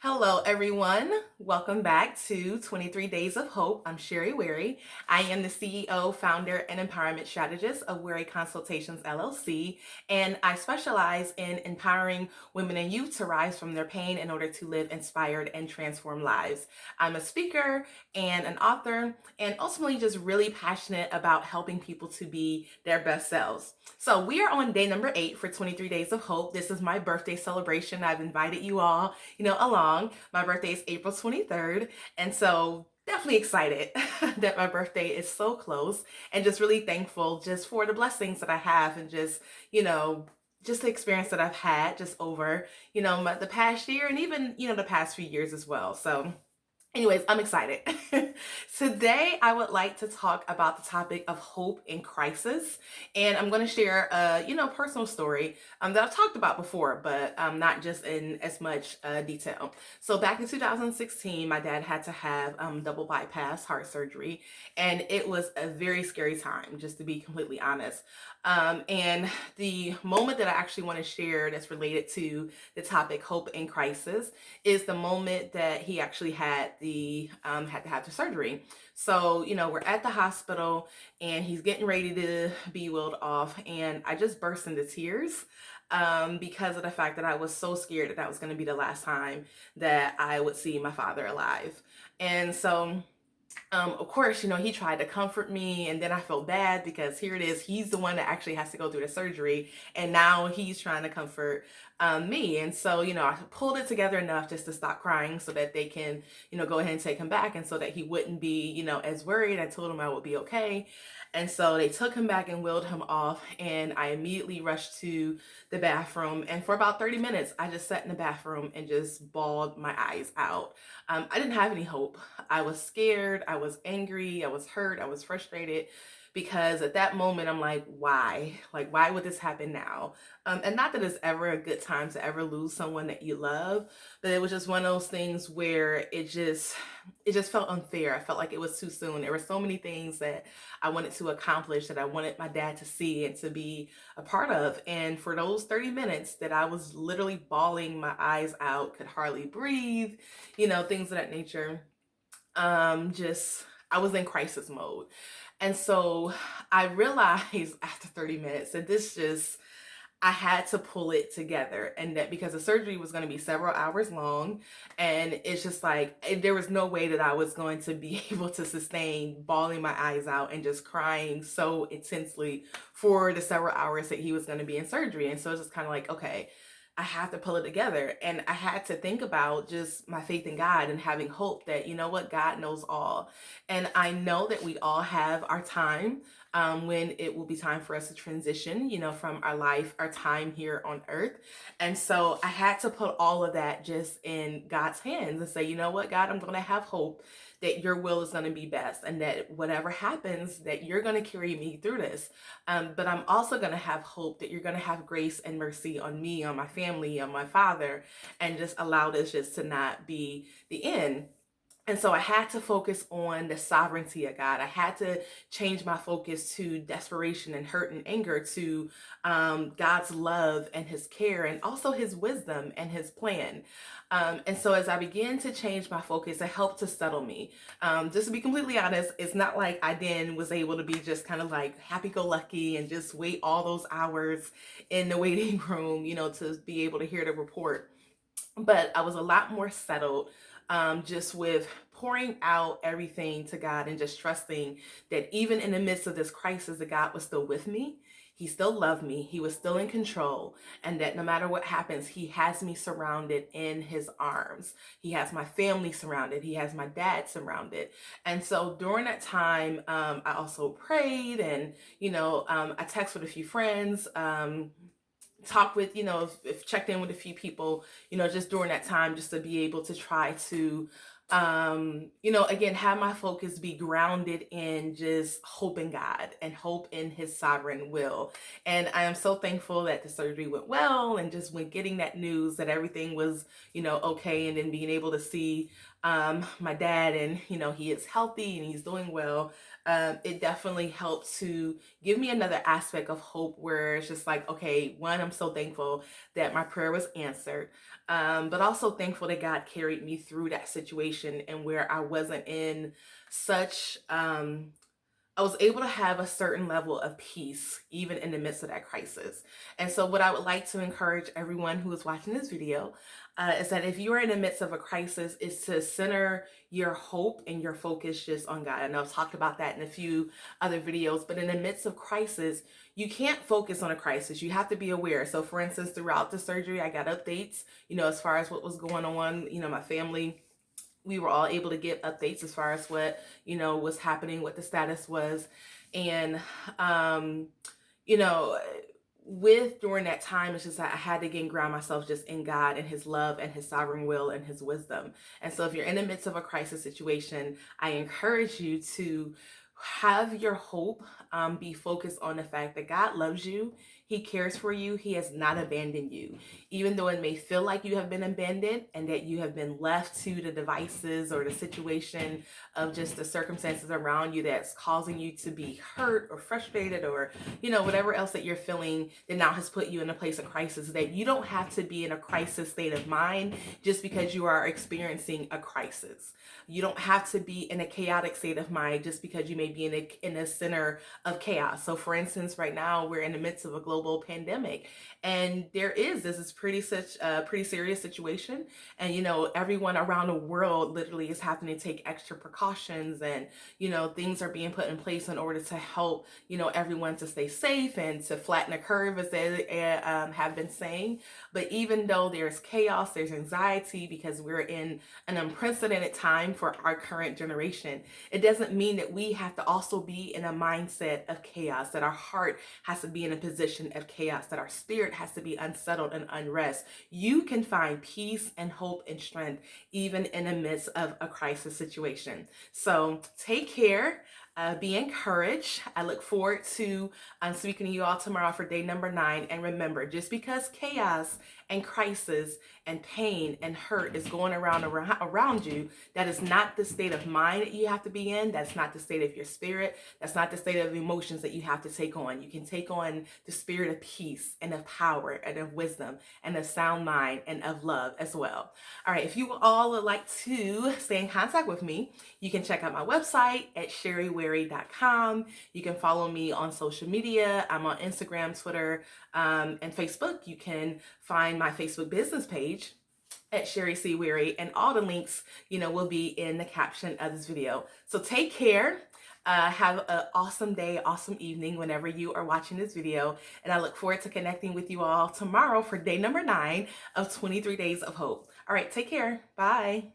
Hello, everyone. Welcome back to 23 Days of Hope. I'm Sherry Wary. I am the CEO, founder, and empowerment strategist of Wary Consultations LLC, and I specialize in empowering women and youth to rise from their pain in order to live inspired and transform lives. I'm a speaker and an author, and ultimately just really passionate about helping people to be their best selves. So, we are on day number 8 for 23 Days of Hope. This is my birthday celebration. I've invited you all along. My birthday is April 23rd. And so definitely excited that my birthday is so close and just really thankful just for the blessings that I have and you know, just the experience that I've had just over, the past year and even, the past few years as well. So anyways, I'm excited. Today, I would like to talk about the topic of hope in crisis, and I'm going to share a personal story that I've talked about before, but not just in as much detail. So back in 2016, my dad had to have double bypass heart surgery, and it was a very scary time, just to be completely honest. And the moment that I actually want to share that's related to the topic hope in crisis is the moment that he actually had to have the surgery. So we're at the hospital and he's getting ready to be wheeled off, and I just burst into tears because of the fact that I was so scared that was going to be the last time that I would see my father alive. And so of course, he tried to comfort me, and then I felt bad because here it is. He's the one that actually has to go through the surgery, and now he's trying to comfort me. And so, I pulled it together enough just to stop crying so that they can, go ahead and take him back, and so that he wouldn't be, as worried. I told him I would be okay. And so they took him back and wheeled him off, and I immediately rushed to the bathroom. And for about 30 minutes, I just sat in the bathroom and just bawled my eyes out. I didn't have any hope. I was scared, I was angry, I was hurt, I was frustrated because at that moment I'm like, why? Like, why would this happen now? And not that it's ever a good time to ever lose someone that you love, but it was just one of those things where it just felt unfair. I felt like it was too soon. There were so many things that I wanted to accomplish, that I wanted my dad to see and to be a part of. And for those 30 minutes that I was literally bawling my eyes out, could hardly breathe, things of that nature, just I was in crisis mode. And so I realized after 30 minutes that I had to pull it together, and that because the surgery was going to be several hours long, and it's just like there was no way that I was going to be able to sustain bawling my eyes out and just crying so intensely for the several hours that he was going to be in surgery. And so it's just kind of like, okay, I have to pull it together. And I had to think about just my faith in God and having hope that, what, God knows all. And I know that we all have our time when it will be time for us to transition, from our life, our time here on earth. And so I had to put all of that just in God's hands and say, you know what, God, I'm going to have hope that your will is going to be best, and that whatever happens, that you're going to carry me through this. But I'm also going to have hope that you're going to have grace and mercy on me, on my family, on my father, and just allow this just to not be the end. And so I had to focus on the sovereignty of God. I had to change my focus to desperation and hurt and anger to God's love and his care, and also his wisdom and his plan. And so as I began to change my focus, it helped to settle me. Just to be completely honest, it's not like I then was able to be just kind of like happy-go-lucky and just wait all those hours in the waiting room, to be able to hear the report. But I was a lot more settled, just with pouring out everything to God and just trusting that even in the midst of this crisis, that God was still with me. He still loved me. He was still in control. And that no matter what happens, he has me surrounded in his arms. He has my family surrounded. He has my dad surrounded. And so during that time, I also prayed, and, I texted with a few friends, talked with, if checked in with a few people, just during that time, just to be able to try to Again, have my focus be grounded in just hope in God and hope in his sovereign will. And I am so thankful that the surgery went well, and just when getting that news that everything was, okay, and then being able to see my dad, and he is healthy and he's doing well. It definitely helped to give me another aspect of hope, where it's just like, okay, one, I'm so thankful that my prayer was answered, but also thankful that God carried me through that situation, and where I wasn't in such, I was able to have a certain level of peace even in the midst of that crisis. And so, what I would like to encourage everyone who is watching this video is that if you are in the midst of a crisis, is to center your hope and your focus just on God. And I've talked about that in a few other videos, but in the midst of crisis, you can't focus on a crisis. You have to be aware. So, for instance, throughout the surgery, I got updates, as far as what was going on, my family, we were all able to get updates as far as what was happening, what the status was. And you know with during that time, it's just that I had to again ground myself just in God and his love and his sovereign will and his wisdom. And so if you're in the midst of a crisis situation, I encourage you to have your hope be focused on the fact that God loves you. He cares for you. He has not abandoned you. Even though it may feel like you have been abandoned and that you have been left to the devices or the situation of just the circumstances around you that's causing you to be hurt or frustrated, or whatever else that you're feeling that now has put you in a place of crisis, that you don't have to be in a crisis state of mind just because you are experiencing a crisis. You don't have to be in a chaotic state of mind just because you may be in a center of chaos. So for instance, right now we're in the midst of a global pandemic, and this is such a pretty serious situation. And everyone around the world literally is having to take extra precautions, and things are being put in place in order to help everyone to stay safe and to flatten the curve, as they have been saying. But even though there's chaos, there's anxiety, because we're in an unprecedented time for our current generation, it doesn't mean that we have to also be in a mindset of chaos, that our heart has to be in a position of chaos, that our spirit has to be unsettled and unrest. You can find peace and hope and strength even in the midst of a crisis situation. So take care. Be encouraged. I look forward to speaking to you all tomorrow for day number 9. And remember, just because chaos and crisis and pain and hurt is going around you, that is not the state of mind that you have to be in. That's not the state of your spirit. That's not the state of emotions that you have to take on. You can take on the spirit of peace and of power and of wisdom and of sound mind and of love as well. All right, if you all would like to stay in contact with me, you can check out my website at sherrywary.com. You can follow me on social media. I'm on Instagram, Twitter, and Facebook. You can find my Facebook business page at Sherry C. Weary, and all the links, will be in the caption of this video. So take care. Have an awesome day, awesome evening whenever you are watching this video. And I look forward to connecting with you all tomorrow for day number 9 of 23 Days of Hope. All right, take care. Bye.